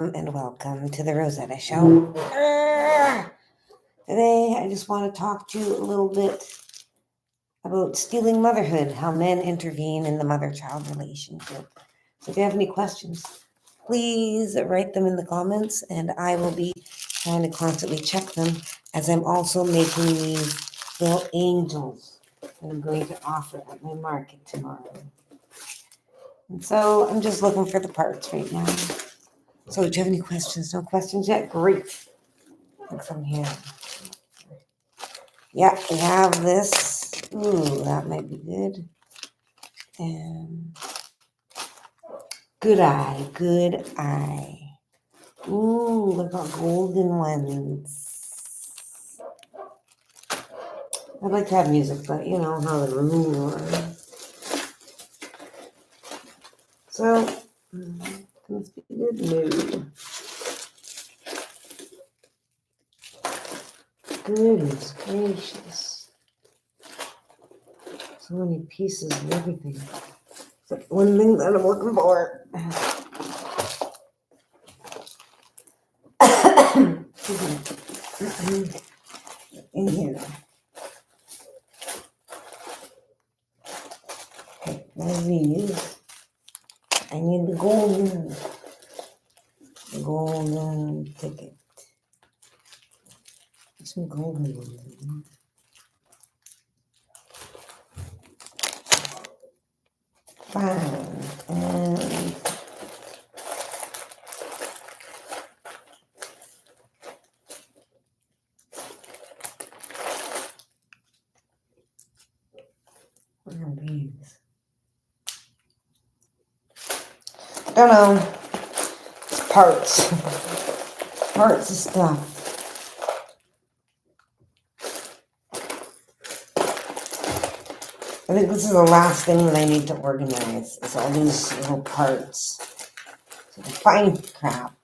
And welcome to the Rosetta Show. Today, I just want to talk to you a little bit about stealing motherhood, how men intervene in the mother-child relationship. So if you have any questions, please write them in the comments, and I will be trying to constantly check them as I'm also making these little angels that I'm going to offer at my market tomorrow. And so I'm just looking for the parts right now. So do you have any questions? No questions yet? Great. Look from here. Yeah, we have this. Ooh, that might be good. And good eye, good eye. Ooh, look at golden ones. I'd like to have music, but you know how the room was. So, must be good mood. Goodness gracious. So many pieces of everything. It's one thing that I'm looking for. In here. Okay, one of these. I need the golden ticket. There's some golden ones. Fine. And what are these? Don't know. It's parts. Parts of stuff. I think this is the last thing that I need to organize. Is all these little parts. So the fine crap.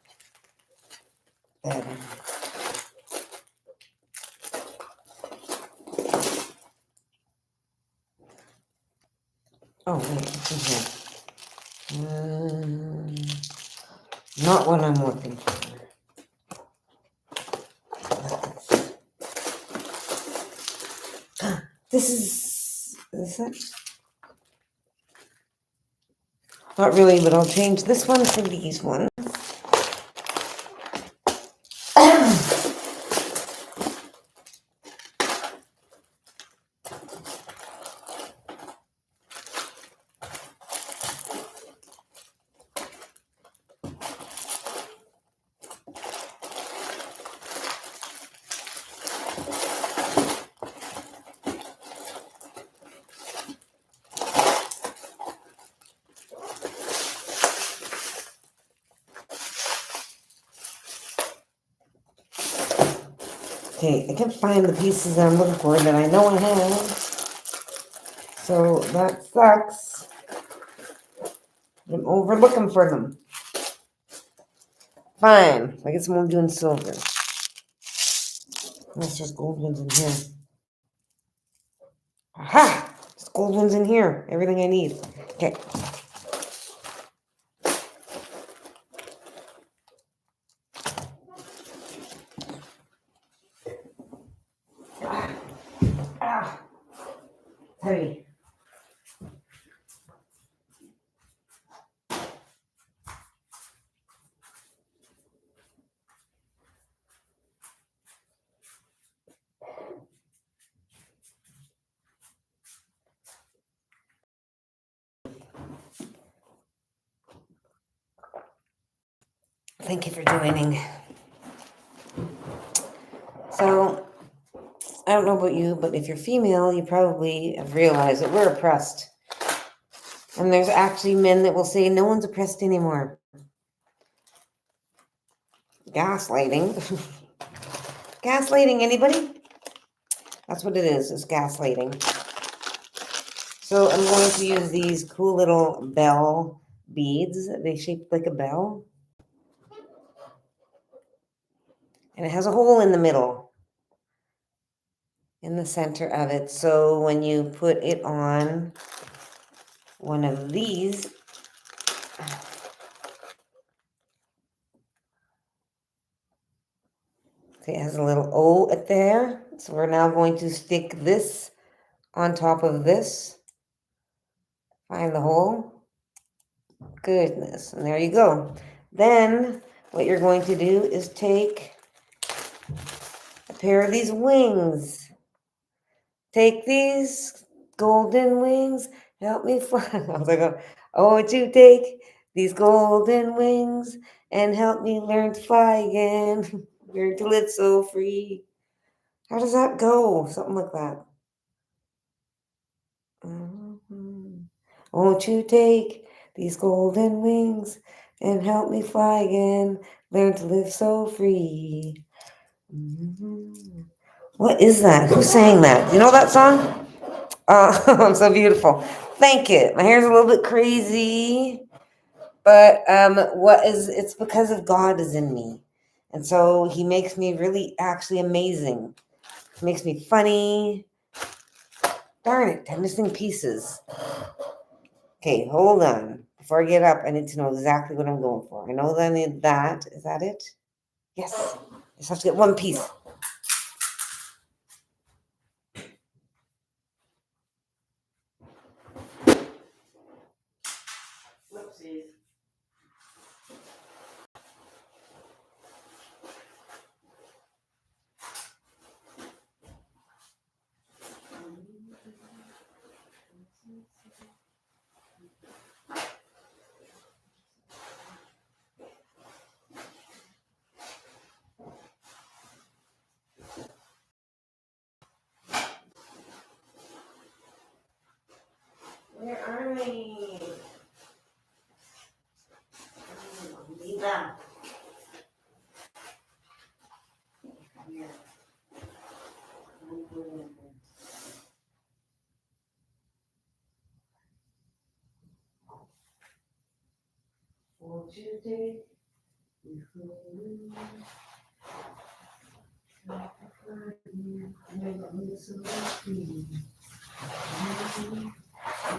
Oh wait, it's in here. Not what I'm looking for. This is it? Not really, but I'll change this one for these ones. Okay, I can't find the pieces that I'm looking for that I know I have. So that sucks. I'm over looking for them. Fine. I guess I'm only doing silver. There's just gold ones in here. Aha! There's gold ones in here. Everything I need. Okay. Heavy. Thank you for joining. So, I don't know about you, but if you're female, you probably have realized that we're oppressed. And there's actually men that will say no one's oppressed anymore. Gaslighting. Gaslighting, anybody? That's what it is, it's gaslighting. So I'm going to use these cool little bell beads. They shaped like a bell. And it has a hole in the middle, in the center of it. So when you put it on one of these, Okay, it has a little O at there. So we're now going to stick this on top of this. Find the hole. Goodness. And there you go. Then what you're going to do is take a pair of these wings. Take these golden wings. Help me fly. I was like, oh, won't you take these golden wings and help me learn to fly again? Learn to live so free. How does that go? Something like that. Won't you take these golden wings and help me fly again? Learn to live so free. What is that? Who sang that? You know that song? I'm so beautiful. Thank you. My hair's a little bit crazy, but it's because of God is in me. And so he makes me really actually amazing. He makes me funny. Darn it, I'm missing pieces. Okay, hold on. Before I get up, I need to know exactly what I'm going for. I know that I need that. Is that it? Yes. I just have to get one piece. Whoopsies. Where are they? Need them. Here. Won't you take these golden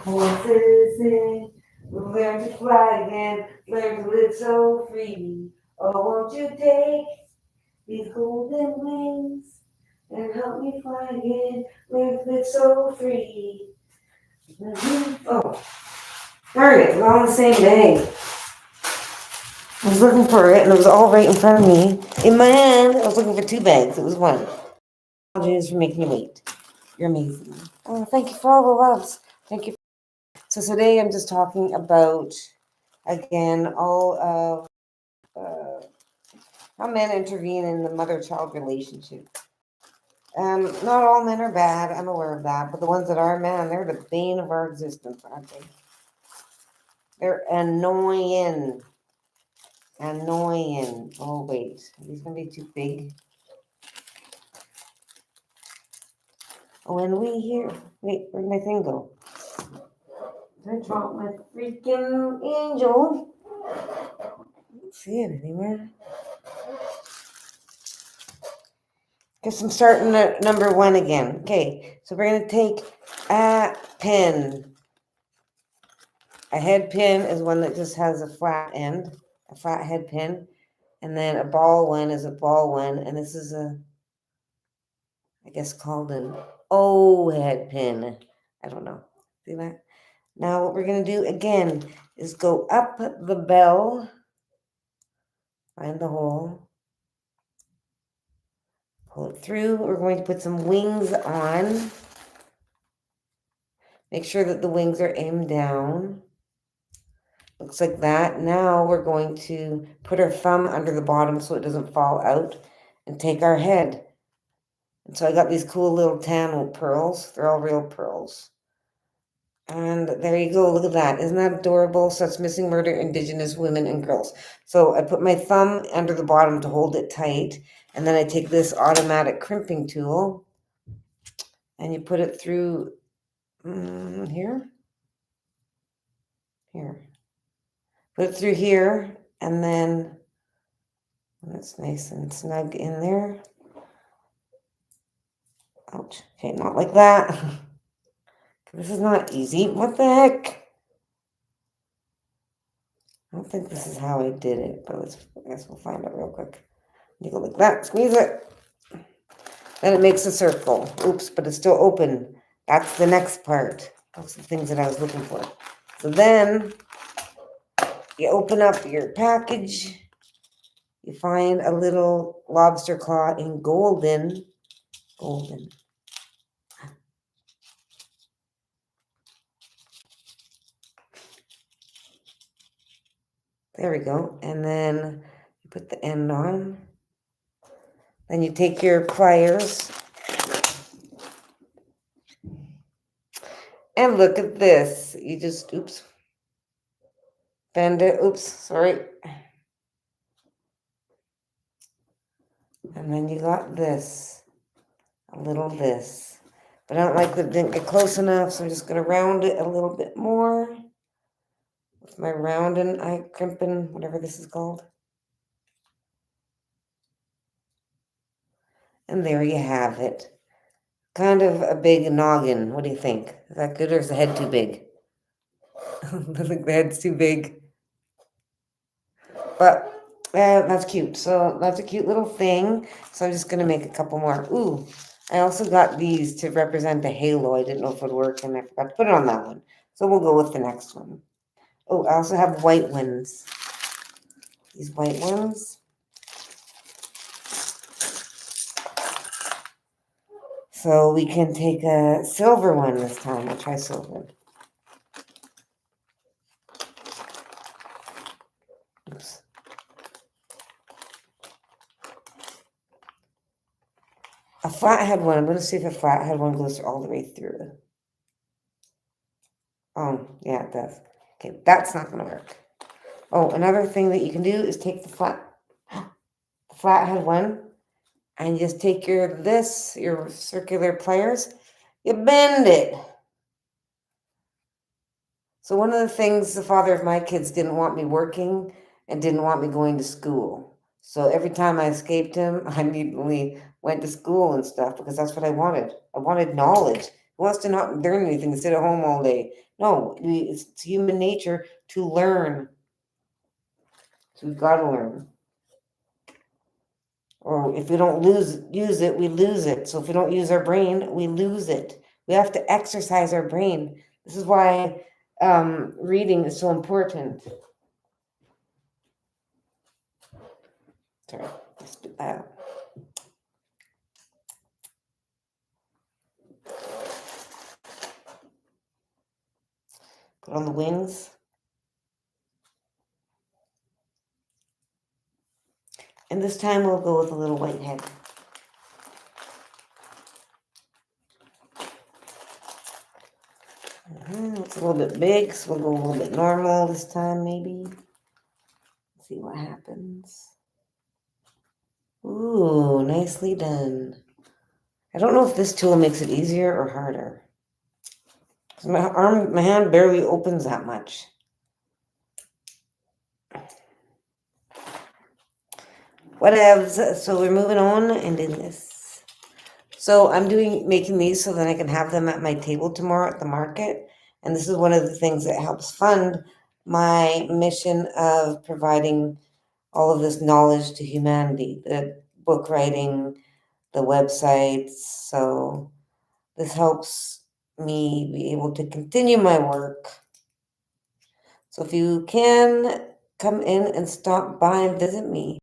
horses in, we'll learn to fly again, learn to live so free. Oh, won't you take these golden wings and help me fly again, learn to live so free. Oh, darn it, we're all in the same bag. I was looking for it and it was all right in front of me. In my hand, I was looking for two bags. It was one. Apologies for making you wait. You're amazing. Oh, thank you for all the loves. Thank you. So today I'm just talking about, again, all of how men intervene in the mother-child relationship. Not all men are bad. I'm aware of that. But the ones that are, man, they're the bane of our existence, aren't they? They're annoying. Annoying. Oh, wait. Are these going to be too big? When we hear, wait, where'd my thing go? Did I drop my freaking angel? I don't see it anywhere. Guess I'm starting at number one again. Okay, so we're going to take a pin. A head pin is one that just has a flat end, a flat head pin. And then a ball one is a ball one. And this is I guess called an O head pin. I don't know. See that? Now what we're going to do again is go up the bell, find the hole, pull it through. We're going to put some wings on. Make sure that the wings are aimed down. Looks like that. Now we're going to put our thumb under the bottom so it doesn't fall out and take our head. And so I got these cool little tan pearls. They're all real pearls. And there you go. Look at that. Isn't that adorable? So it's Missing Murder, Indigenous Women and Girls. So I put my thumb under the bottom to hold it tight. And then I take this automatic crimping tool. And you put it through here. Here. Put it through here. And then that's nice and snug in there. Ouch. Okay, not like that. This is not easy. What the heck? I don't think this is how I did it, but I guess we'll find out real quick. You go like that, squeeze it. Then it makes a circle. Oops, but it's still open. That's the next part. Those are the things that I was looking for. So then you open up your package. You find a little lobster claw in golden. There we go. And then you put the end on. Then you take your pliers. And look at this. You just, oops. Bend it. Oops, sorry. And then you got this. A little this. But I don't like that it didn't get close enough, so I'm just going to round it a little bit more. With my roundin', crimpin', whatever this is called. And there you have it. Kind of a big noggin. What do you think? Is that good or is the head too big? I think the head's too big. But that's cute. So that's a cute little thing. So I'm just going to make a couple more. Ooh, I also got these to represent the halo. I didn't know if it would work, and I forgot to put it on that one. So we'll go with the next one. Oh, I also have white ones. These white ones. So we can take a silver one this time. I'll try silver. Oops. A flathead one. I'm going to see if a flathead one goes all the way through. Oh, yeah, it does. Okay, that's not going to work. Oh, another thing that you can do is take the flathead one and just take your circular pliers, you bend it. So one of the things the father of my kids didn't want me working and didn't want me going to school. So every time I escaped him, I immediately went to school and stuff because that's what I wanted. I wanted knowledge. Who wants to not learn anything and sit at home all day? No, it's human nature to learn. So we've got to learn. Or if we don't use it, we lose it. So if we don't use our brain, we lose it. We have to exercise our brain. This is why reading is so important. Sorry, let's do that. Put on the wings. And this time we'll go with a little white head. It's a little bit big, so we'll go a little bit normal this time, maybe. Let's see what happens. Ooh, nicely done. I don't know if this tool makes it easier or harder. My hand barely opens that much. Whatevs. So we're moving on and doing this. So I'm making these so that I can have them at my table tomorrow at the market. And this is one of the things that helps fund my mission of providing all of this knowledge to humanity, the book writing, the websites. So this helps me be able to continue my work. So if you can come in and stop by and visit me.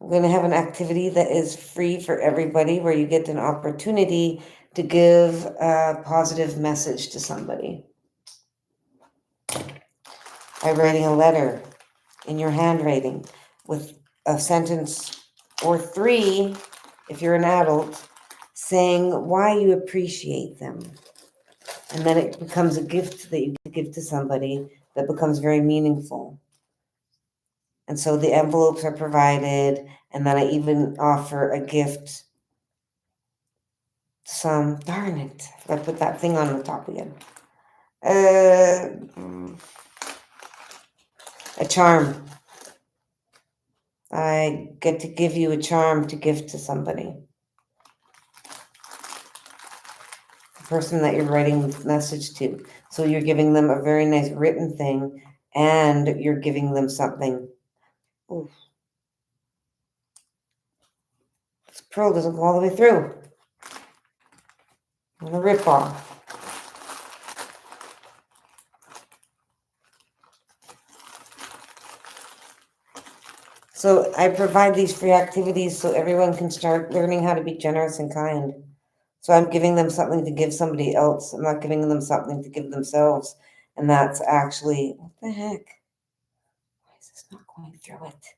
I'm going to have an activity that is free for everybody where you get an opportunity to give a positive message to somebody. By writing a letter in your handwriting with a sentence or 3, if you're an adult, saying why you appreciate them. And then it becomes a gift that you give to somebody that becomes very meaningful. And so the envelopes are provided, and then I even offer a gift. Darn it, I put that thing on the top again. A charm. I get to give you a charm to gift to somebody. person that you're writing the message to. So you're giving them a very nice written thing, and you're giving them something. Ooh, this pearl doesn't go all the way through. I'm gonna rip off. So I provide these free activities so everyone can start learning how to be generous and kind. So I'm giving them something to give somebody else. I'm not giving them something to give themselves. And that's actually, what the heck? Why is this not going through it?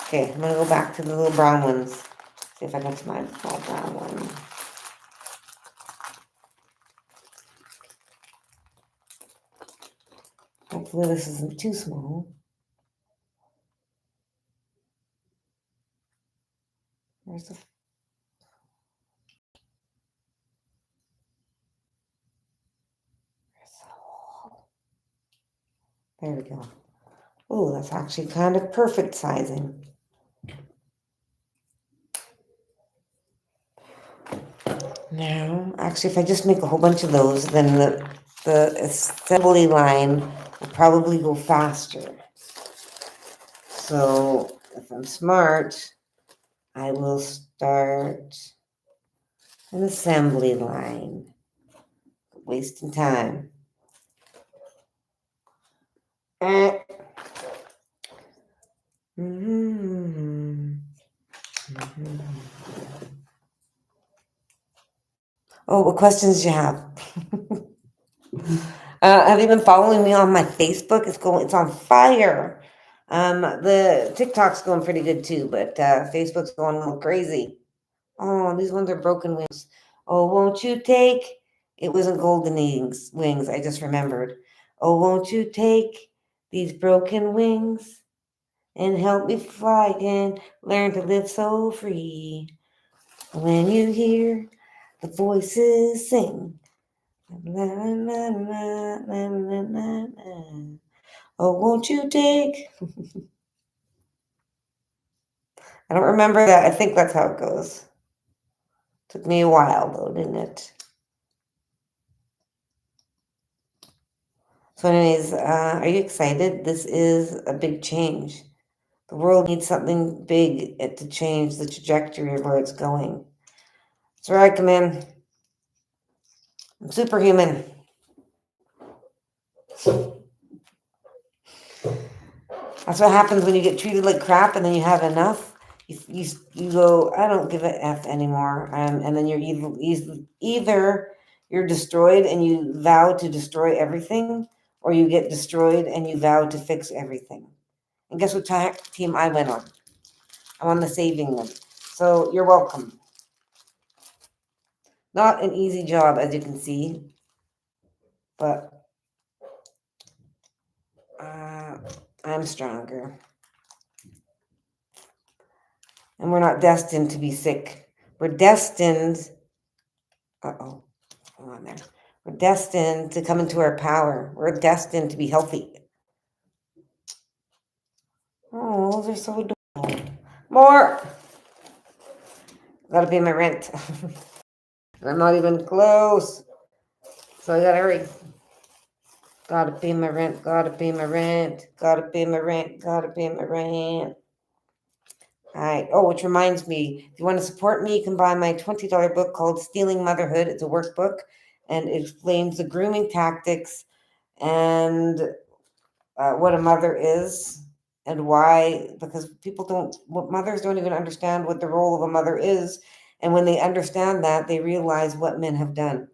Okay, I'm gonna go back to the little brown ones. See if I can find the small brown one. Hopefully this isn't too small. Where's the... There we go. Oh, that's actually kind of perfect sizing. Now, actually, if I just make a whole bunch of those, then the assembly line will probably go faster. So if I'm smart, I will start an assembly line. Wasting time. Oh, what questions do you have? Have you been following me on my Facebook? It's on fire. The TikTok's going pretty good too, but Facebook's going a little crazy. Oh, these ones are broken wings. Oh, won't you take? It wasn't golden wings. I just remembered. Oh, won't you take these broken wings and help me fly again? Learn to live so free. When you hear the voices sing. La, la, la, la, la, la, la. Oh, won't you take? I don't remember that. I think that's how it goes. Took me a while though, didn't it? So anyways, are you excited? This is a big change. The world needs something big to change the trajectory of where it's going. That's where I come in. I'm superhuman. That's what happens when you get treated like crap and then you have enough. You go, I don't give a F anymore. And then you're either you're destroyed and you vow to destroy everything, or you get destroyed and you vow to fix everything. And guess what team I went on? I'm on the saving one. So you're welcome. Not an easy job, as you can see, but I'm stronger. And we're not destined to be sick. We're destined, hold on there. We're destined to come into our power. We're destined to be healthy. Oh, those are so adorable. More! Gotta pay my rent. I'm not even close. So I gotta hurry. Gotta pay my rent, gotta pay my rent, gotta pay my rent, gotta pay my rent. All right. Oh, which reminds me, if you want to support me, you can buy my $20 book called Stealing Motherhood. It's a workbook and it explains the grooming tactics and what a mother is and why, because mothers don't even understand what the role of a mother is. And when they understand that, they realize what men have done.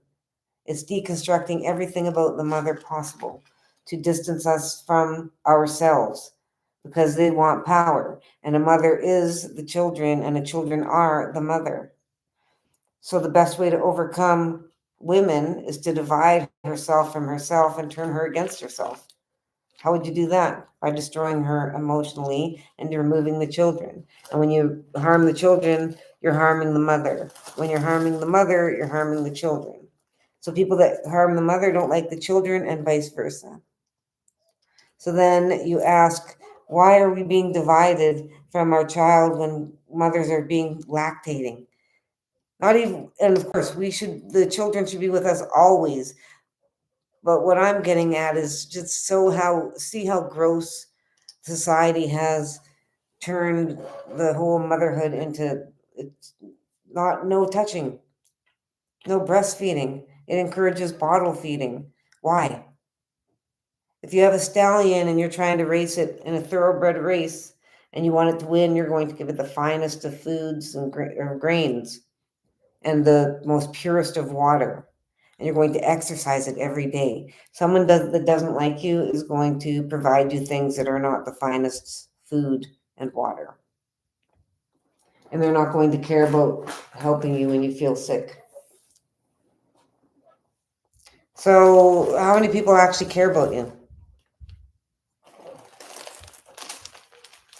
It's deconstructing everything about the mother possible to distance us from ourselves because they want power. And a mother is the children, and the children are the mother. So the best way to overcome women is to divide herself from herself and turn her against herself. How would you do that? By destroying her emotionally and removing the children. And when you harm the children, you're harming the mother. When you're harming the mother, you're harming the children. So people that harm the mother don't like the children and vice versa. So then you ask, why are we being divided from our child when mothers are being lactating. Not even, and of course, the children should be with us always. But what I'm getting at is just see how gross society has turned the whole motherhood into, it's not, no touching, no breastfeeding. It encourages bottle feeding. Why? If you have a stallion and you're trying to race it in a thoroughbred race and you want it to win, you're going to give it the finest of foods and grains and the most purest of water. And you're going to exercise it every day. Someone that doesn't like you is going to provide you things that are not the finest food and water. And they're not going to care about helping you when you feel sick. So, how many people actually care about you?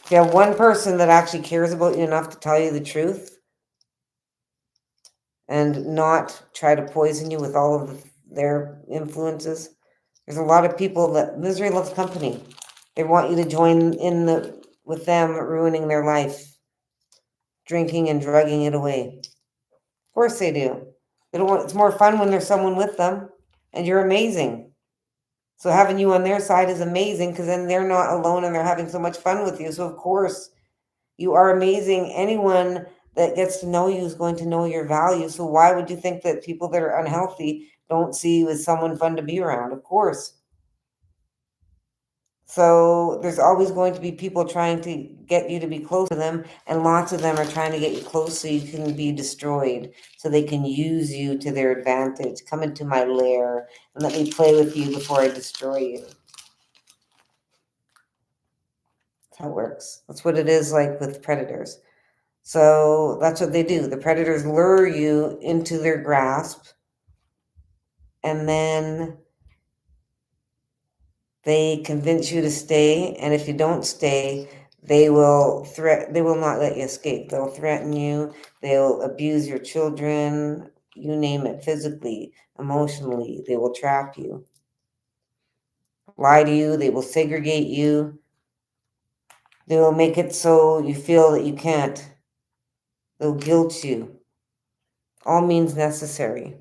If you have one person that actually cares about you enough to tell you the truth and not try to poison you with all of their influences, there's a lot of people that misery loves company. They want you to join in with them ruining their life, drinking and drugging it away. Of course they do. They don't want, it's more fun when there's someone with them, and you're amazing. So having you on their side is amazing because then they're not alone and they're having so much fun with you. So of course you are amazing. Anyone that gets to know you is going to know your value. So why would you think that people that are unhealthy don't see you as someone fun to be around? Of course. So there's always going to be people trying to get you to be close to them, and lots of them are trying to get you close so you can be destroyed, so they can use you to their advantage. Come into my lair and let me play with you before I destroy you. That's how it works. That's what it is like with predators. So that's what they do. The predators lure you into their grasp, and then they convince you to stay, and if you don't stay, they will not let you escape. They'll threaten you, they'll abuse your children, you name it, physically, emotionally. They will trap you, lie to you, they will segregate you, they will make it so you feel that you can't. They'll guilt you. All means necessary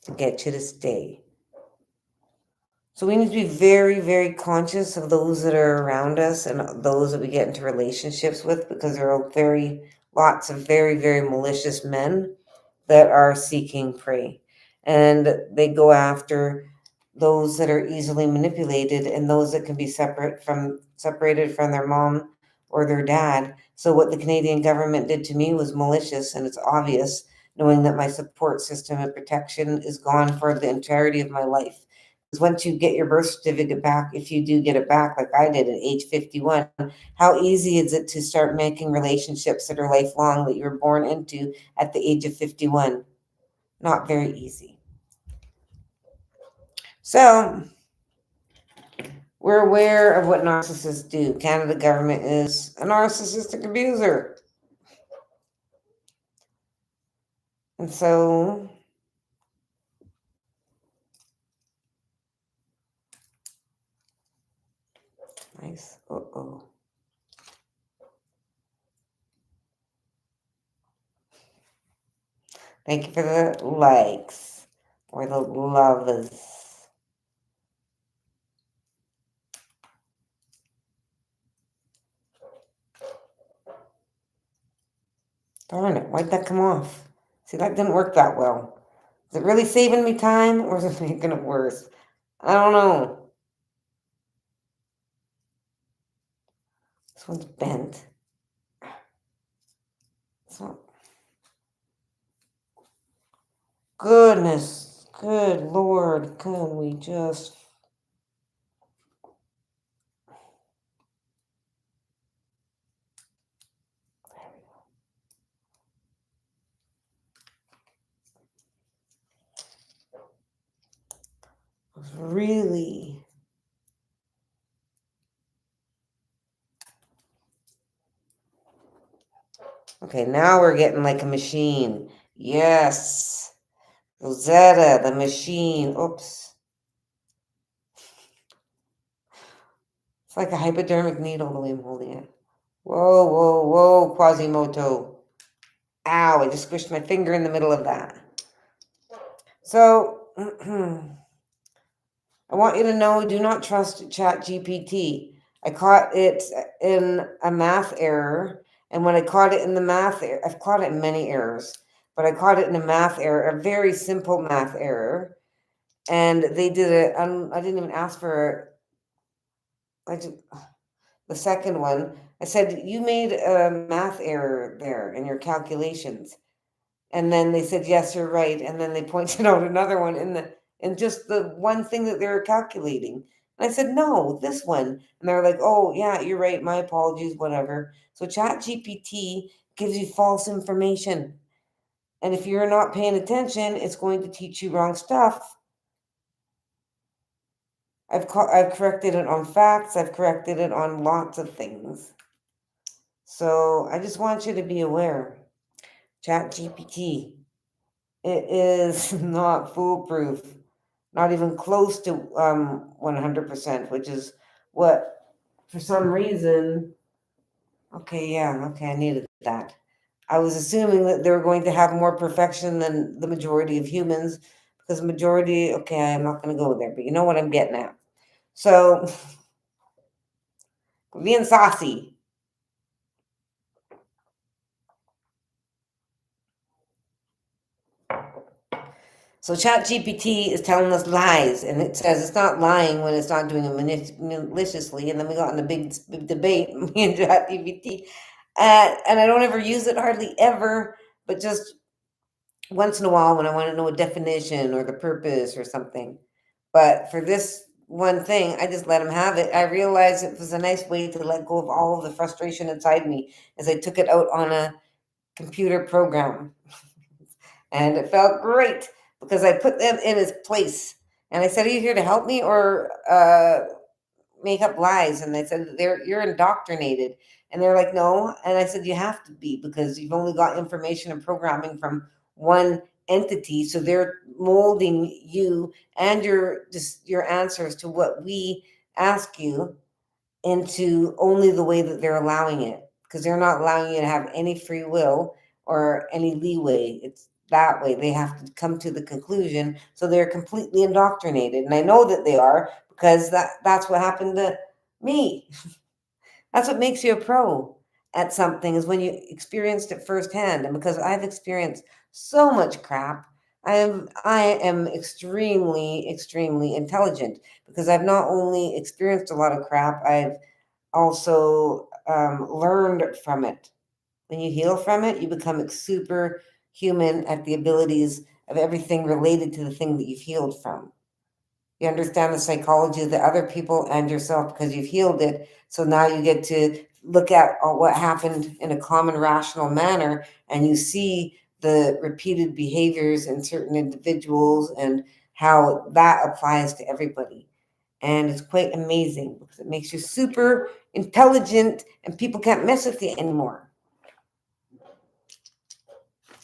to get you to stay. So we need to be very, very conscious of those that are around us and those that we get into relationships with, because there are lots of very, very malicious men that are seeking prey. And they go after those that are easily manipulated and those that can be separated from their mom or their dad. So what the Canadian government did to me was malicious, and it's obvious, knowing that my support system and protection is gone for the entirety of my life. Because once you get your birth certificate back, if you do get it back, like I did at age 51, how easy is it to start making relationships that are lifelong that you were born into at the age of 51? Not very easy. So we're aware of what narcissists do. Canada government is a narcissistic abuser. And so nice. Uh-oh. Thank you for the likes or the loves. Darn it, why'd that come off? See, that didn't work that well. Is it really saving me time or is it making it worse? I don't know. This one's bent. So, goodness, good Lord, can we just... Really... Okay, now we're getting like a machine. Yes. Rosetta, the machine. Oops. It's like a hypodermic needle the way I'm holding it. Whoa, whoa, whoa, Quasimodo. Ow, I just squished my finger in the middle of that. So, I want you to know, do not trust ChatGPT. I caught it in a math error. And when I caught it in the math error, I've caught it in many errors, but I caught it in a math error, a very simple math error. And they did it, I didn't even ask for the second one. I said, you made a math error there in your calculations. And then they said, yes, you're right. And then they pointed out another one in just the one thing that they were calculating. And I said, no, this one. And they're like, oh, yeah, you're right. My apologies, whatever. So ChatGPT gives you false information. And if you're not paying attention, it's going to teach you wrong stuff. I've corrected it on facts. I've corrected it on lots of things. So I just want you to be aware. ChatGPT, it is not foolproof, not even close to 100%, which is what, for some reason, okay, I needed that. I was assuming that they were going to have more perfection than the majority of humans, because majority, okay, I'm not going to go there, but you know what I'm getting at. So, being saucy. So ChatGPT is telling us lies, and it says it's not lying when it's not doing it maliciously. And then we got in a big debate, me and ChatGPT, and I don't ever use it hardly ever, but just once in a while when I want to know a definition or the purpose or something. But for this one thing, I just let him have it. I realized it was a nice way to let go of all of the frustration inside me as I took it out on a computer program. And it felt great because I put them in his place. And I said, "Are you here to help me or make up lies?" And they said, "You're indoctrinated." And they're like, "No." And I said, "You have to be because you've only got information and programming from one entity, so they're molding you and your answers to what we ask you into only the way that they're allowing it, because they're not allowing you to have any free will or any leeway. It's that way. They have to come to the conclusion. So they're completely indoctrinated. And I know that they are because that's what happened to me. That's what makes you a pro at something, is when you experienced it firsthand. And because I've experienced so much crap, I am extremely, extremely intelligent because I've not only experienced a lot of crap, I've also learned from it. When you heal from it, you become super human at the abilities of everything related to the thing that you've healed from. You understand the psychology of the other people and yourself because you've healed it. So now you get to look at what happened in a common rational manner, and you see the repeated behaviors in certain individuals and how that applies to everybody. And it's quite amazing because it makes you super intelligent and people can't mess with you anymore.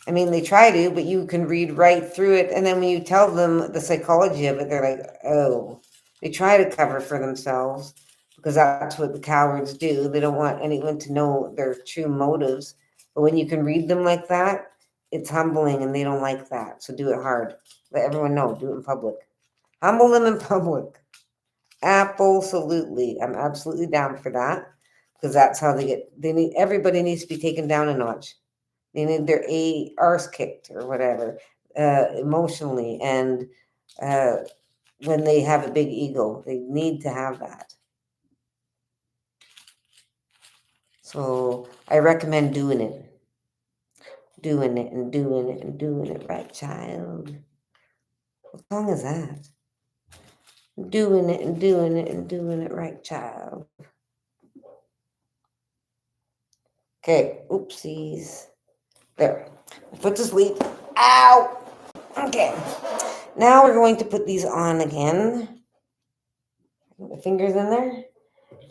I mean, they try to, but you can read right through it. And then when you tell them the psychology of it, they're like, oh, they try to cover for themselves because that's what the cowards do. They don't want anyone to know their true motives. But when you can read them like that, it's humbling and they don't like that. So do it hard. Let everyone know. Do it in public. Humble them in public. Absolutely. I'm absolutely down for that because that's how everybody needs to be taken down a notch. They need their arse kicked or whatever, emotionally. And uh, when they have a big ego, they need to have that. So I recommend doing it and doing it and doing it right, child. What song is that? Doing it and doing it and doing it right, child. Okay, oopsies. There. My foot's asleep. Ow! Okay. Now we're going to put these on again. Put the fingers in there.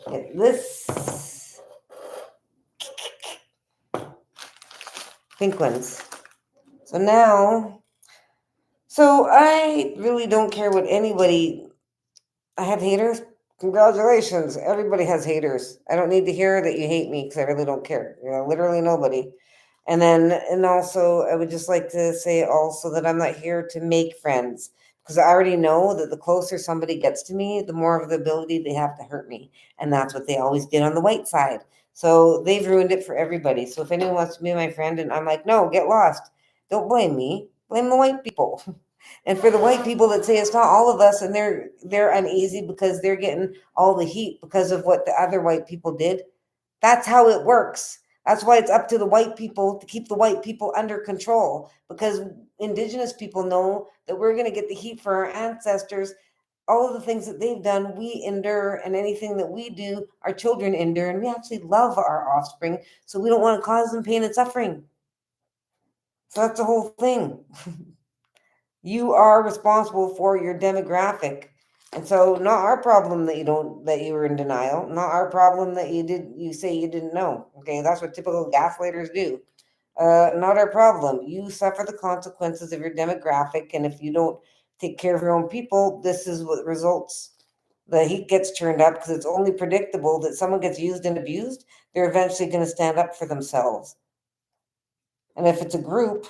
Get this. Pink ones. So now, I really don't care what anybody, I have haters, Congratulations. Everybody has haters. I don't need to hear that you hate me because I really don't care. Literally nobody. And also, I would just like to say also that I'm not here to make friends because I already know that the closer somebody gets to me, the more of the ability they have to hurt me. And that's what they always did on the white side. So they've ruined it for everybody. So if anyone wants to be my friend and I'm like, no, get lost, don't blame me, blame the white people. And for the white people that say it's not all of us and they're uneasy because they're getting all the heat because of what the other white people did, that's how it works. That's why it's up to the white people to keep the white people under control, because indigenous people know that we're going to get the heat for our ancestors. All of the things that they've done, we endure, and anything that we do, our children endure, and we actually love our offspring, so we don't want to cause them pain and suffering. So that's the whole thing. You are responsible for your demographic. And so not our problem that you were in denial, not our problem that you say you didn't know. Okay, that's what typical gaslighters do. Not our problem. You suffer the consequences of your demographic, and if you don't take care of your own people, this is what results. The heat gets turned up because it's only predictable that someone gets used and abused, they're eventually going to stand up for themselves. And if it's a group,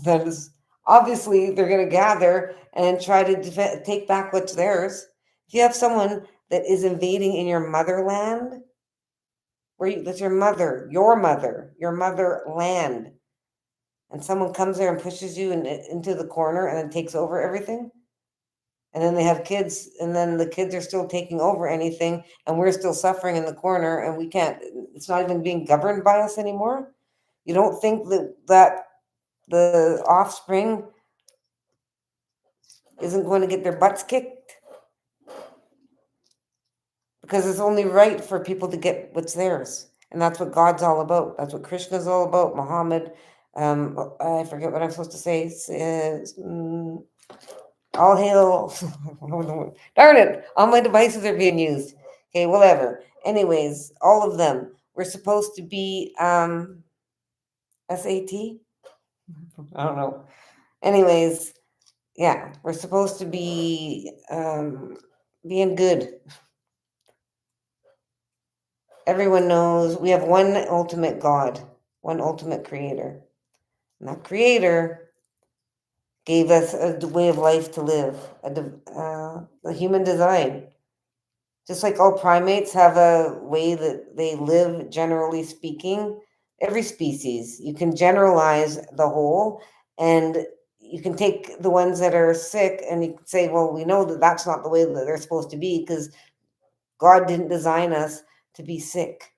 that is obviously they're going to gather and try to take back what's theirs. If you have someone that is invading in your motherland, that's your motherland, and someone comes there and pushes you into the corner and then takes over everything, and then they have kids, and then the kids are still taking over anything, and we're still suffering in the corner, and we can't. It's not even being governed by us anymore. You don't think that the offspring isn't going to get their butts kicked? Because it's only right for people to get what's theirs. And that's what God's all about. That's what Krishna's all about. Muhammad, I forget what I'm supposed to say. All hail. Darn it. All my devices are being used. Okay, whatever. Anyways, all of them. We're supposed to be SAT? I don't know. Anyways, yeah, we're supposed to be being good. Everyone knows we have one ultimate God, one ultimate creator. And that creator gave us a way of life to live, the human design. Just like all primates have a way that they live, generally speaking, every species, you can generalize the whole, and you can take the ones that are sick and you can say, well, we know that that's not the way that they're supposed to be because God didn't design us to be sick.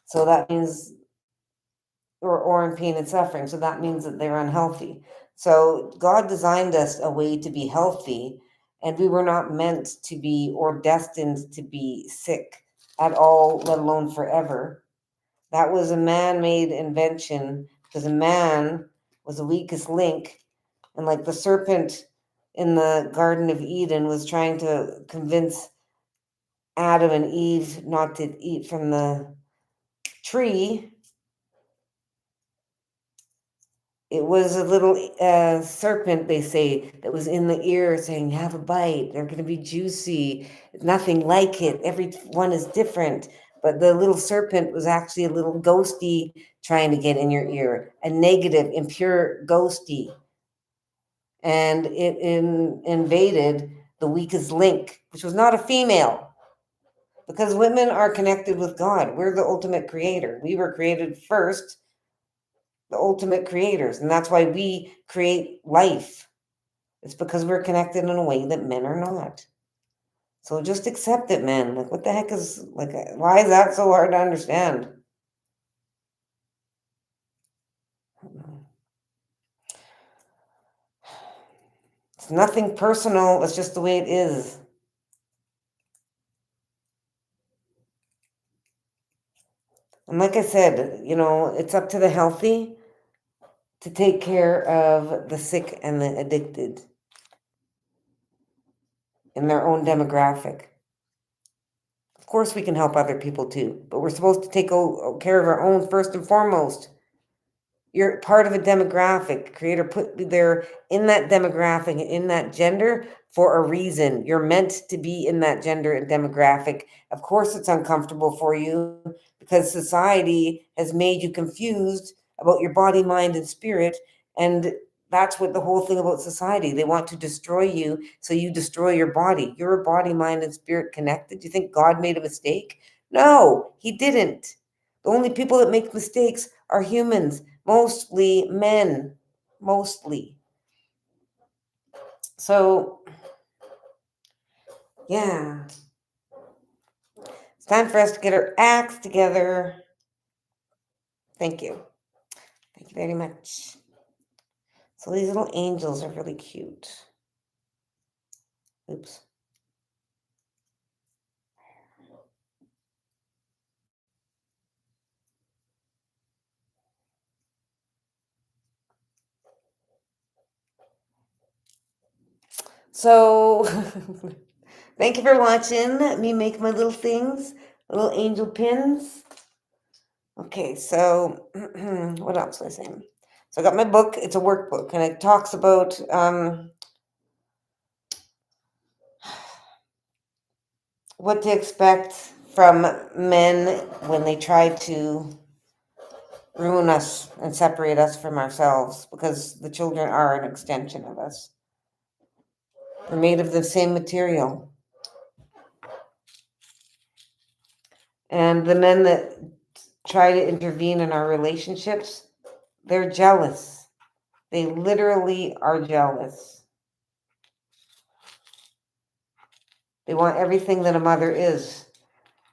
So that means or in pain and suffering. So that means that they're unhealthy. So God designed us a way to be healthy, and we were not meant to be or destined to be sick at all, let alone forever. That was a man made invention because a man was the weakest link. And like the serpent in the Garden of Eden was trying to convince Adam and Eve not to eat from the tree. It was a little serpent, they say, that was in the ear saying, have a bite. They're going to be juicy. Nothing like it. Every one is different. But the little serpent was actually a little ghosty trying to get in your ear, a negative, impure ghosty. And it invaded the weakest link, which was not a female. Because women are connected with God. We're the ultimate creator. We were created first, the ultimate creators, and that's why we create life. It's because we're connected in a way that men are not. So just accept it, men. Like, what the heck is, like, why is that so hard to understand? It's nothing personal. It's just the way it is. And like I said, it's up to the healthy to take care of the sick and the addicted in their own demographic. Of course, we can help other people too, but we're supposed to take care of our own first and foremost. You're part of a demographic. Creator put you there in that demographic, in that gender for a reason. You're meant to be in that gender and demographic. Of course, it's uncomfortable for you because society has made you confused about your body, mind, and spirit. And that's what the whole thing about society. They want to destroy you, so you destroy your body. You're a body, mind, and spirit connected. Do you think God made a mistake? No, he didn't. The only people that make mistakes are humans, mostly men, mostly. So, yeah, it's time for us to get our acts together. Thank you. Thank you very much. So, these little angels are really cute. Oops. So, thank you for watching me make my little things, little angel pins. Okay, so what else was I saying? So I got my book. It's a workbook, and it talks about what to expect from men when they try to ruin us and separate us from ourselves, because the children are an extension of us. They're made of the same material. And the men that try to intervene in our relationships, they're jealous. They literally are jealous. They want everything that a mother is,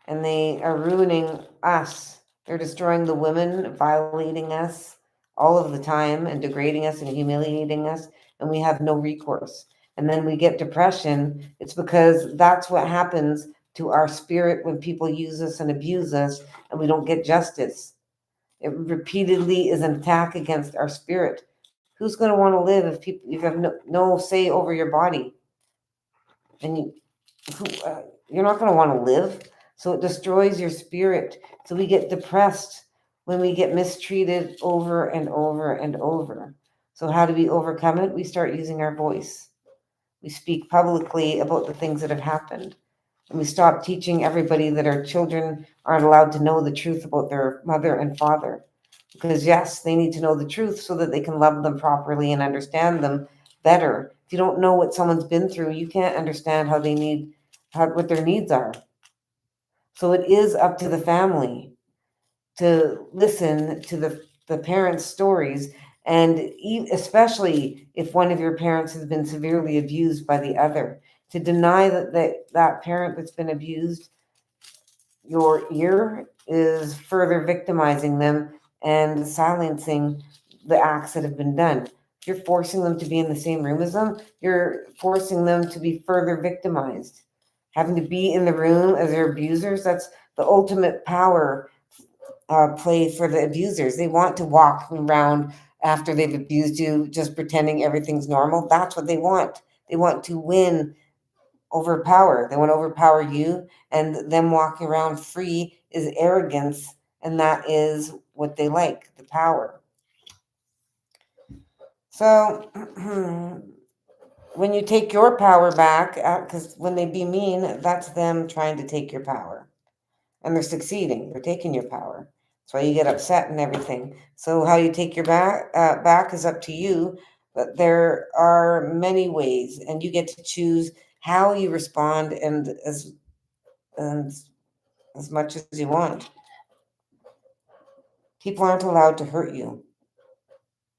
and they are ruining us. They're destroying the women, violating us all of the time, and degrading us and humiliating us, and we have no recourse. And then we get depression. It's because that's what happens to our spirit when people use us and abuse us, and we don't get justice. It repeatedly is an attack against our spirit. Who's going to want to live if people, you have no say over your body, and you're not going to want to live? So it destroys your spirit. So we get depressed when we get mistreated over and over and over. So how do we overcome it? We start using our voice. We speak publicly about the things that have happened. And we stop teaching everybody that our children aren't allowed to know the truth about their mother and father. Because yes, they need to know the truth so that they can love them properly and understand them better. If you don't know what someone's been through, you can't understand what their needs are. So it is up to the family to listen to the parents' stories, and especially if one of your parents has been severely abused by the other, to deny that parent that's been abused your ear is further victimizing them and silencing the acts that have been done. If you're forcing them to be in the same room as them, you're forcing them to be further victimized. Having to be in the room as their abusers, that's the ultimate power play for the abusers. They want to walk around after they've abused you, just pretending everything's normal. That's what they want. They want to win overpower. They want to overpower you, and them walking around free is arrogance, and that is what they like, the power. So when you take your power back, because when they be mean, that's them trying to take your power, and they're succeeding. They're taking your power. That's why you get upset and everything. So how you take your back is up to you, but there are many ways, and you get to choose how you respond, and as much as you want. People aren't allowed to hurt you.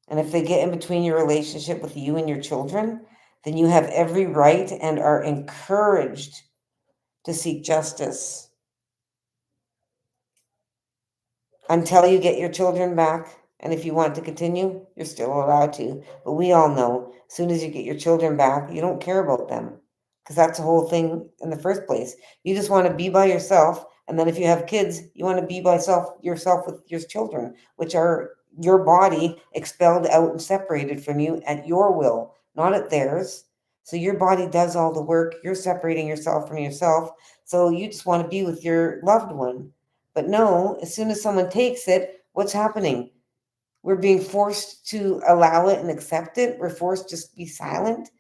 And if they get in between your relationship with you and your children, then you have every right and are encouraged to seek justice until you get your children back. And if you want to continue, you're still allowed to. But we all know, as soon as you get your children back, you don't care about them, because that's the whole thing in the first place. You just want to be by yourself. And then if you have kids, you want to be by yourself with your children, which are your body expelled out and separated from you at your will, not at theirs. So your body does all the work. You're separating yourself from yourself. So you just want to be with your loved one. But no, as soon as someone takes it, what's happening? We're being forced to allow it and accept it. We're forced to just be silent.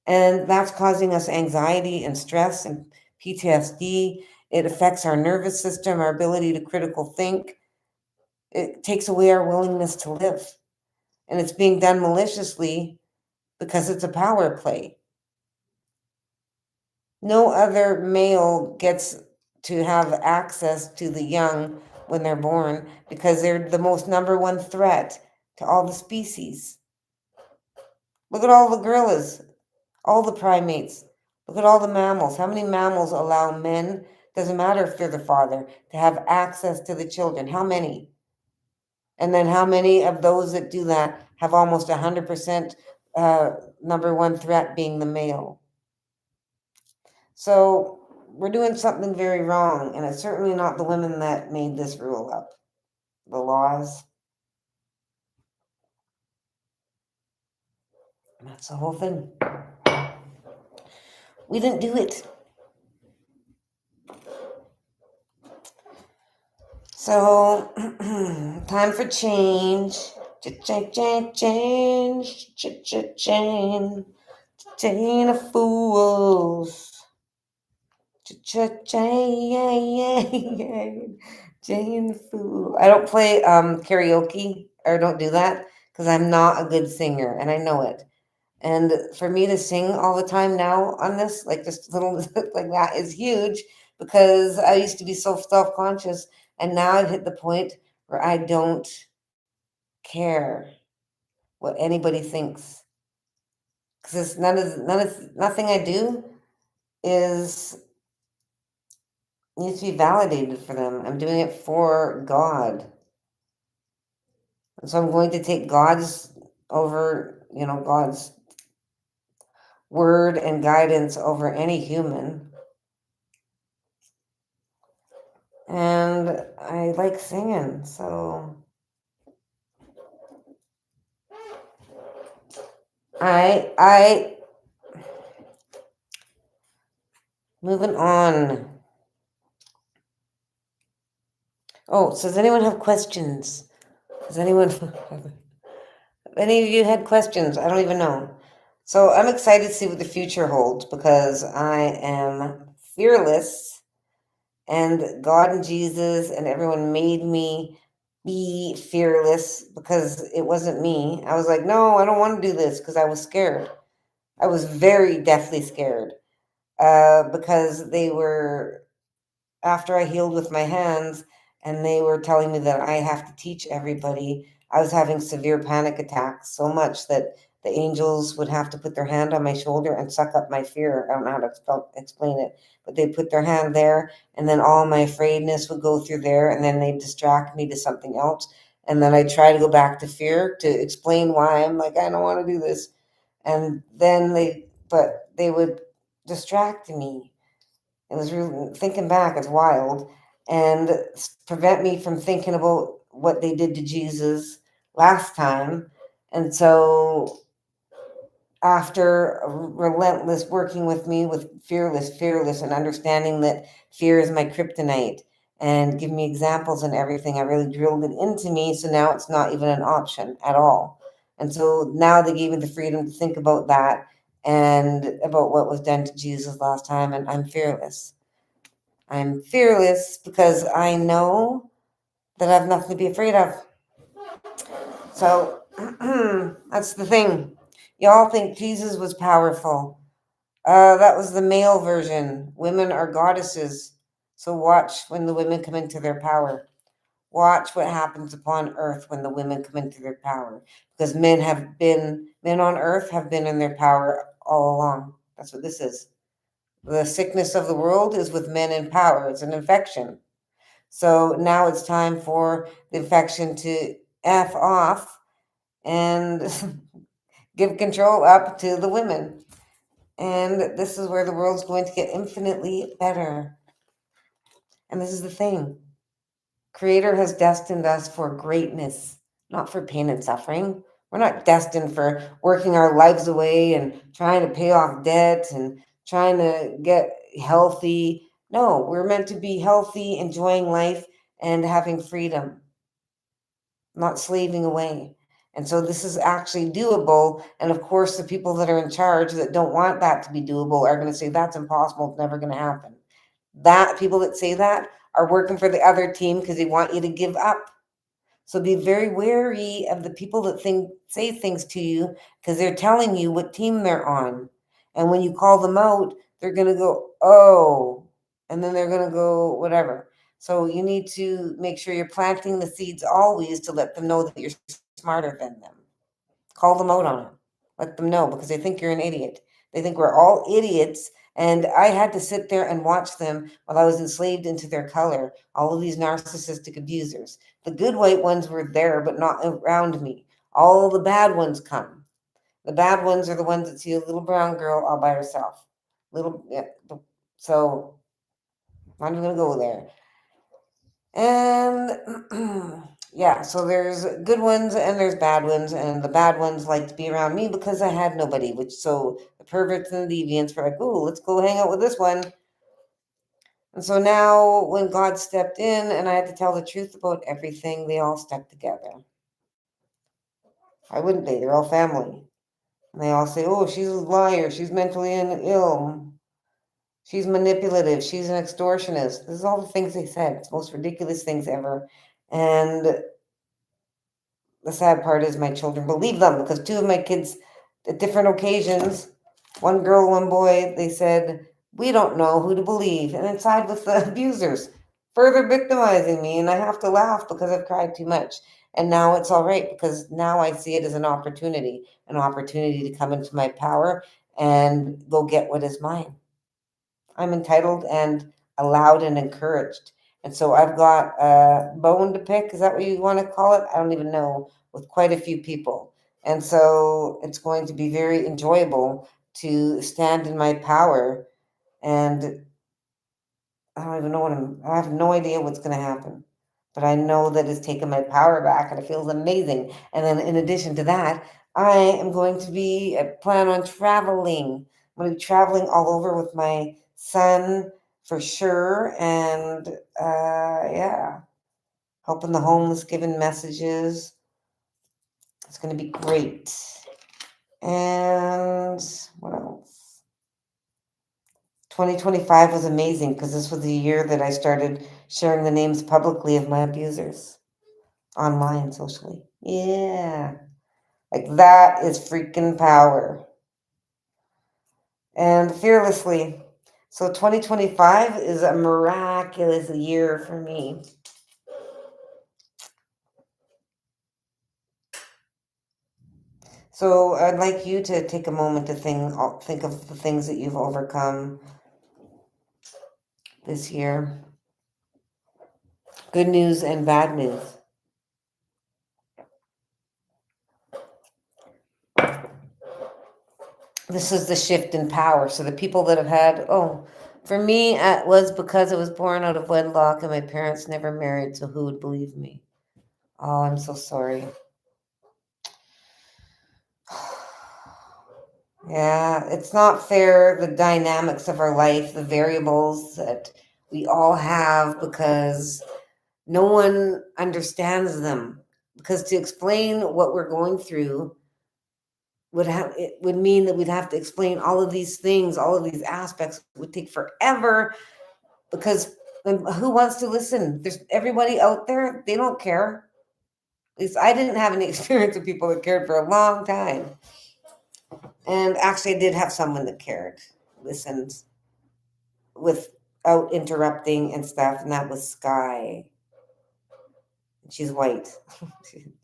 And that's causing us anxiety and stress and PTSD. It affects our nervous system, our ability to critical think. It takes away our willingness to live. And it's being done maliciously because it's a power play. No other male gets to have access to the young when they're born because they're the most number one threat to all the species. Look at all the gorillas, all the primates. Look at all the mammals. How many mammals allow men, doesn't matter if they're the father, to have access to the children? How many? And then how many of those that do that have almost 100% number one threat being the male? So we're doing something very wrong, and it's certainly not the women that made this rule up. The laws. That's the whole thing. We didn't do it. So, time for change. Change. Chain of fools. Chain of fools. I don't play karaoke, or don't do that because I'm not a good singer and I know it. And for me to sing all the time now on this, like just little like that, is huge because I used to be so self conscious, and now I've hit the point where I don't care what anybody thinks because nothing I do is needs to be validated for them. I'm doing it for God, and so I'm going to take God's over, God's word and guidance over any human. And I like singing, so I moving on. Oh, so does anyone have questions? Does anyone any of you had questions? I don't even know. So I'm excited to see what the future holds because I am fearless, and God and Jesus and everyone made me be fearless because it wasn't me. I was like, no, I don't want to do this because I was scared. I was very deathly scared because they were, after I healed with my hands and they were telling me that I have to teach everybody, I was having severe panic attacks so much that the angels would have to put their hand on my shoulder and suck up my fear. I don't know how to explain it, but they put their hand there, and then all my afraidness would go through there, and then they'd distract me to something else. And then I'd try to go back to fear to explain why I'm like, I don't want to do this. And then they would distract me. It was really, thinking back, it's wild, and prevent me from thinking about what they did to Jesus last time. And so, after relentless working with me with fearless, and understanding that fear is my kryptonite, and give me examples and everything, I really drilled it into me. So now it's not even an option at all. And so now they gave me the freedom to think about that and about what was done to Jesus last time, and I'm fearless. I'm fearless because I know that I have nothing to be afraid of. So that's the thing. Y'all think Jesus was powerful. That was the male version. Women are goddesses. So watch when the women come into their power. Watch what happens upon earth when the women come into their power. Because men on earth have been in their power all along. That's what this is. The sickness of the world is with men in power. It's an infection. So now it's time for the infection to F off and give control up to the women. And this is where the world's going to get infinitely better. And this is the thing. Creator has destined us for greatness, not for pain and suffering. We're not destined for working our lives away and trying to pay off debt and trying to get healthy. No, we're meant to be healthy, enjoying life, and having freedom. not slaving away. And so this is actually doable. And of course, the people that are in charge that don't want that to be doable are going to say that's impossible. It's never going to happen. That people that say that are working for the other team because they want you to give up. So be very wary of the people that say things to you because they're telling you what team they're on. And when you call them out, they're going to go, oh, and then they're going to go, whatever. So you need to make sure you're planting the seeds always to let them know that you're smarter than them. Call them out on it. Let them know because they think you're an idiot. They think we're all idiots. And I had to sit there and watch them while I was enslaved into their color. All of these narcissistic abusers. The good white ones were there, but not around me. All the bad ones come. The bad ones are the ones that see a little brown girl all by herself. Yeah. So I'm not going to go there. And yeah, so there's good ones and there's bad ones, and the bad ones like to be around me because I had nobody. Which so the perverts and the deviants were like, "Oh, let's go hang out with this one." And so now, when God stepped in and I had to tell the truth about everything, they all stuck together. Why wouldn't they? They're all family. And they all say, "Oh, she's a liar. She's mentally ill. She's manipulative. She's an extortionist." This is all the things they said. It's the most ridiculous things ever. And the sad part is my children believe them because two of my kids, at different occasions, one girl, one boy, they said, "We don't know who to believe," and then side with the abusers, further victimizing me. And I have to laugh because I've cried too much. And now it's all right because now I see it as an opportunity to come into my power and go get what is mine. I'm entitled and allowed and encouraged. And so I've got a bone to pick. Is that what you want to call it? I don't even know, with quite a few people. And so it's going to be very enjoyable to stand in my power. And I don't even know I have no idea what's going to happen. But I know that it's taken my power back and it feels amazing. And then in addition to that, I am going to plan on traveling. I'm going to be traveling all over with my son for sure. And yeah, helping the homeless, giving messages. It's going to be great. And what else? 2025 was amazing because this was the year that I started sharing the names publicly of my abusers online, socially. Yeah. Like that is freaking power. And fearlessly. So 2025 is a miraculous year for me. So I'd like you to take a moment to think of the things that you've overcome this year. Good news and bad news. This is the shift in power. So the people that have had, for me, it was because I was born out of wedlock and my parents never married. So who would believe me? Oh, I'm so sorry. Yeah, it's not fair, the dynamics of our life, the variables that we all have, because no one understands them. Because to explain what we're going through would mean that we'd have to explain all of these things, all of these aspects. It would take forever because who wants to listen? There's everybody out there, they don't care. At least I didn't have any experience with people that cared for a long time. And actually, I did have someone that cared, listened without interrupting and stuff, and that was Sky. She's white.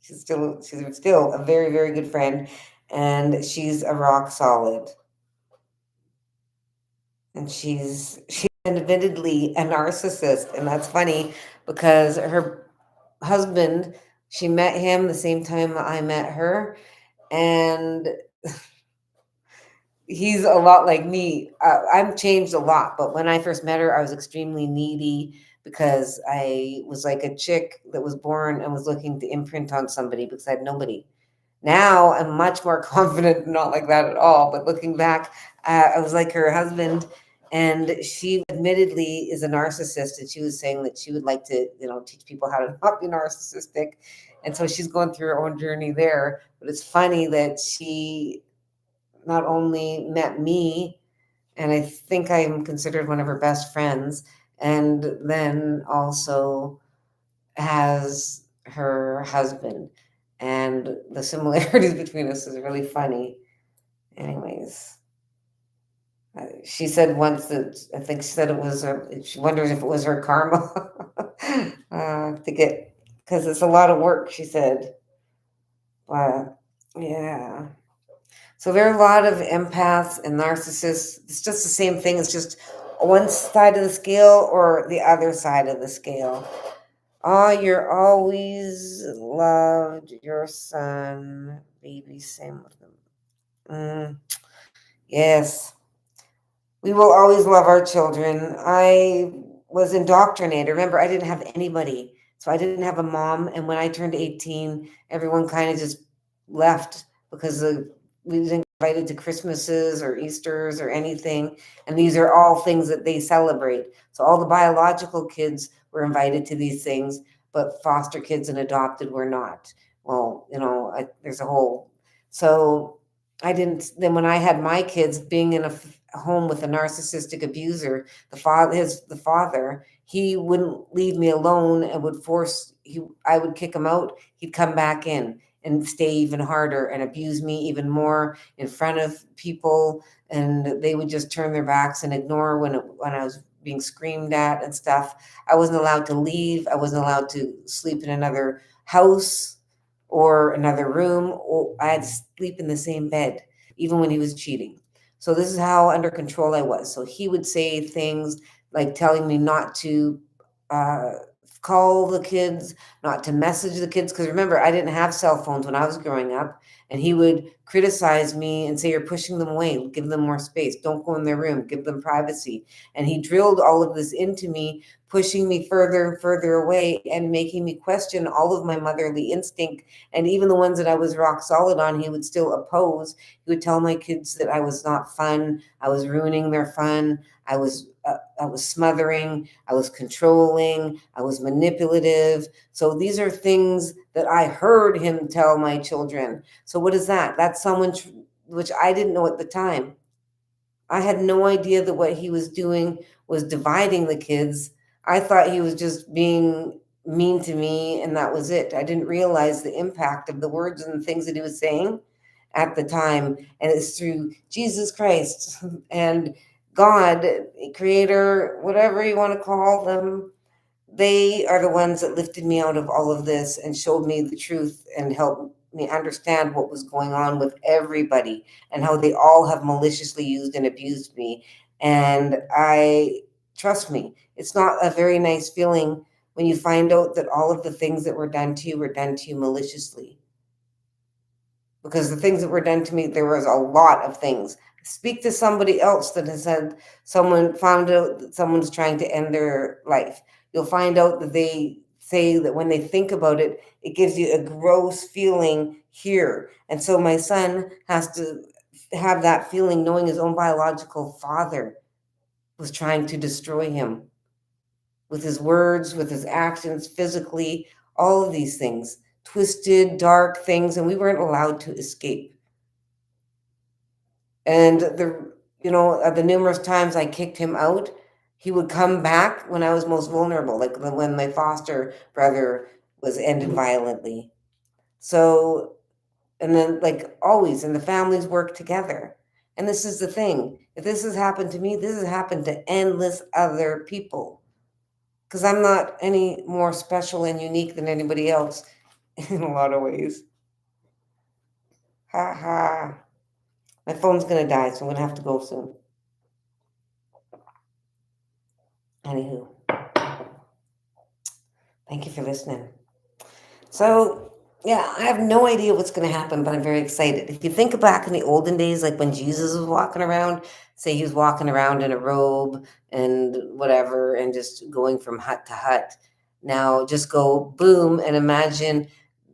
she's still a very, very good friend, and she's a rock solid. And she's admittedly a narcissist, and that's funny because her husband, she met him the same time I met her, and he's a lot like me. I've changed a lot, but when I first met her, I was extremely needy because I was like a chick that was born and was looking to imprint on somebody because I had nobody. Now I'm much more confident, not like that at all. But looking back, I was like her husband, and she admittedly is a narcissist, and she was saying that she would like to, teach people how to not be narcissistic. And so she's going through her own journey there. But it's funny that she not only met me, and I think I'm considered one of her best friends, and then also has her husband. And the similarities between us is really funny. Anyways, she said once that I think she said it was she wonders if it was her karma to get, because it's a lot of work, she said. But yeah. So there are a lot of empaths and narcissists. It's just the same thing. It's just one side of the scale or the other side of the scale. Oh, you're always loved your son, baby. Same with them. Yes, we will always love our children. I was indoctrinated. Remember, I didn't have anybody. So I didn't have a mom. And when I turned 18, everyone kind of just left because we didn't get invited to Christmases or Easters or anything. And these are all things that they celebrate. So all the biological kids were invited to these things, but foster kids and adopted were not. Well, there's a whole. So I didn't. Then when I had my kids, being in a home with a narcissistic abuser, the father, he wouldn't leave me alone and would force. I would kick him out. He'd come back in and stay even harder and abuse me even more in front of people, and they would just turn their backs and ignore when I was being screamed at and stuff. I wasn't allowed to leave. I wasn't allowed to sleep in another house or another room, or I had to sleep in the same bed, even when he was cheating. So this is how under control I was. So he would say things like telling me not to uh, call the kids, not to message the kids. Because remember, I didn't have cell phones when I was growing up. And he would criticize me and say, "You're pushing them away. Give them more space. Don't go in their room. Give them privacy." And he drilled all of this into me, pushing me further and further away and making me question all of my motherly instinct. And even the ones that I was rock solid on, he would still oppose. He would tell my kids that I was not fun. I was ruining their fun. I was smothering. I was controlling. I was manipulative. So these are things that I heard him tell my children. So what is that? That's someone which I didn't know at the time. I had no idea that what he was doing was dividing the kids. I thought he was just being mean to me and that was it. I didn't realize the impact of the words and the things that he was saying at the time. And it's through Jesus Christ and God, creator, whatever you want to call them. They are the ones that lifted me out of all of this and showed me the truth and helped me understand what was going on with everybody and how they all have maliciously used and abused me. And trust me, it's not a very nice feeling when you find out that all of the things that were done to you were done to you maliciously. Because the things that were done to me, there was a lot of things. Speak to somebody else that has had someone found out that someone's trying to end their life. You'll find out that they say that when they think about it, it gives you a gross feeling here. And so my son has to have that feeling knowing his own biological father was trying to destroy him with his words, with his actions, physically, all of these things, twisted, dark things, and we weren't allowed to escape. And the numerous times I kicked him out, he would come back when I was most vulnerable, like when my foster brother was ended violently. So, and then like always, and the families work together. And this is the thing. If this has happened to me, this has happened to endless other people. Because I'm not any more special and unique than anybody else in a lot of ways. Ha ha. My phone's gonna die, so I'm gonna have to go soon. Anywho, thank you for listening. So, yeah, I have no idea what's going to happen, but I'm very excited. If you think back in the olden days, like when Jesus was walking around, say he was walking around in a robe and whatever, and just going from hut to hut. Now, just go boom and imagine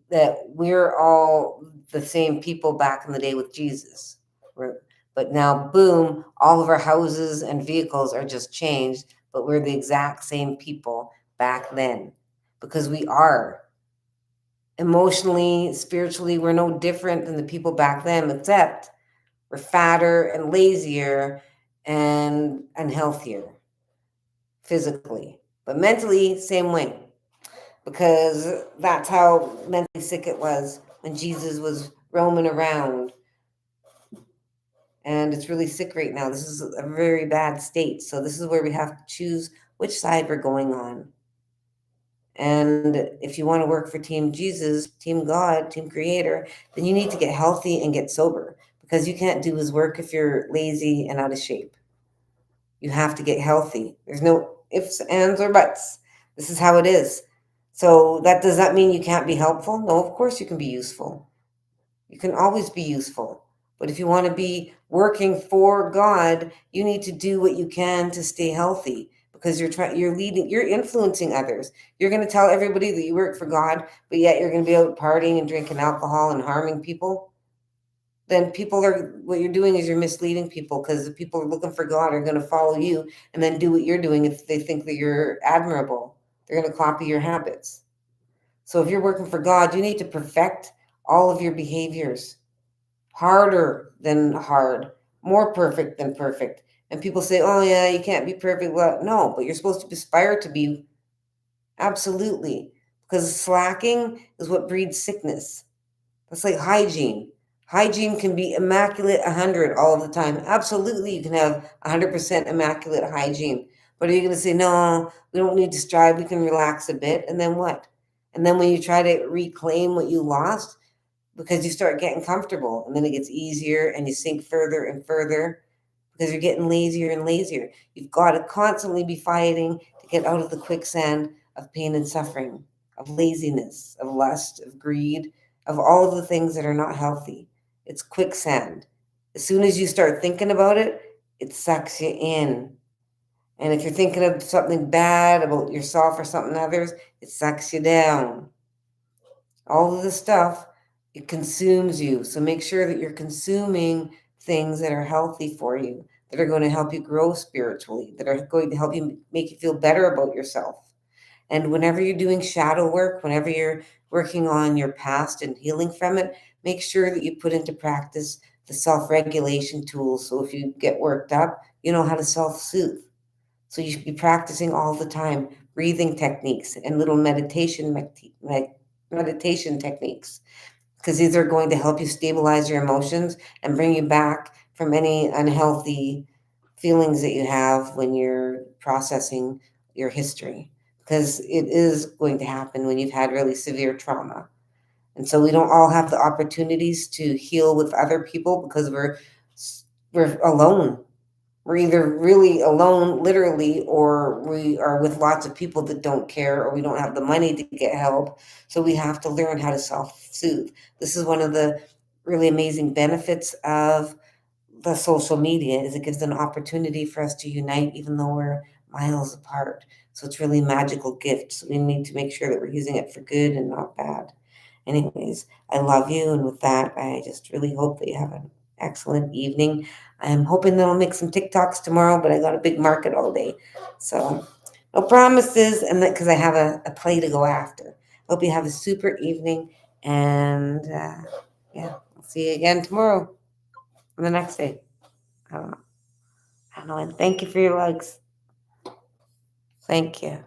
that we're all the same people back in the day with Jesus. But now, boom, all of our houses and vehicles are just changed, but we're the exact same people back then because we are. emotionally, spiritually, we're no different than the people back then, except we're fatter and lazier and unhealthier physically. But mentally, same way. Because that's how mentally sick it was when Jesus was roaming around. And it's really sick right now. This is a very bad state. So this is where we have to choose which side we're going on. And if you want to work for Team Jesus, Team God, Team Creator, then you need to get healthy and get sober, because you can't do his work if you're lazy and out of shape. You have to get healthy. There's no ifs, ands, or buts. This is how it is. So that does not mean you can't be helpful. No, of course you can be useful. You can always be useful. But if you want to be working for God, you need to do what you can to stay healthy, because you're leading, you're influencing others. You're going to tell everybody that you work for God, but yet you're going to be out partying and drinking alcohol and harming people. Then what you're doing is you're misleading people, because the people who are looking for God are going to follow you and then do what you're doing if they think that you're admirable. They're going to copy your habits. So if you're working for God, you need to perfect all of your behaviors. Harder than hard, more perfect than perfect. And people say, oh, yeah, you can't be perfect. Well, no, but you're supposed to aspire to be. Absolutely. Because slacking is what breeds sickness. That's like hygiene. Hygiene can be immaculate 100 all of the time. Absolutely, you can have 100% immaculate hygiene. But are you going to say, no, we don't need to strive, we can relax a bit? And then what? And then when you try to reclaim what you lost, because you start getting comfortable, and then it gets easier and you sink further and further, because you're getting lazier and lazier. You've got to constantly be fighting to get out of the quicksand of pain and suffering, of laziness, of lust, of greed, of all of the things that are not healthy. It's quicksand. As soon as you start thinking about it, it sucks you in. And if you're thinking of something bad about yourself or something others, it sucks you down. All of the stuff, it consumes you. So make sure that you're consuming things that are healthy for you, that are going to help you grow spiritually, that are going to help you make you feel better about yourself. And whenever you're doing shadow work, whenever you're working on your past and healing from it, make sure that you put into practice the self-regulation tools. So if you get worked up, you know how to self-soothe. So you should be practicing all the time breathing techniques and little meditation techniques, because these are going to help you stabilize your emotions and bring you back from any unhealthy feelings that you have when you're processing your history, because it is going to happen when you've had really severe trauma. And so we don't all have the opportunities to heal with other people, because we're alone. We're either really alone, literally, or we are with lots of people that don't care, or we don't have the money to get help. So we have to learn how to self-soothe. This is one of the really amazing benefits of the social media, is it gives an opportunity for us to unite even though we're miles apart. So it's really a magical gift. So we need to make sure that we're using it for good and not bad. Anyways, I love you. And with that, I just really hope that you have an excellent evening. I'm hoping that I'll make some TikToks tomorrow, but I got a big market all day. So no promises, and that because I have a play to go after. Hope you have a super evening. And yeah, I'll see you again tomorrow or the next day. I don't know. I don't know. And thank you for your likes. Thank you.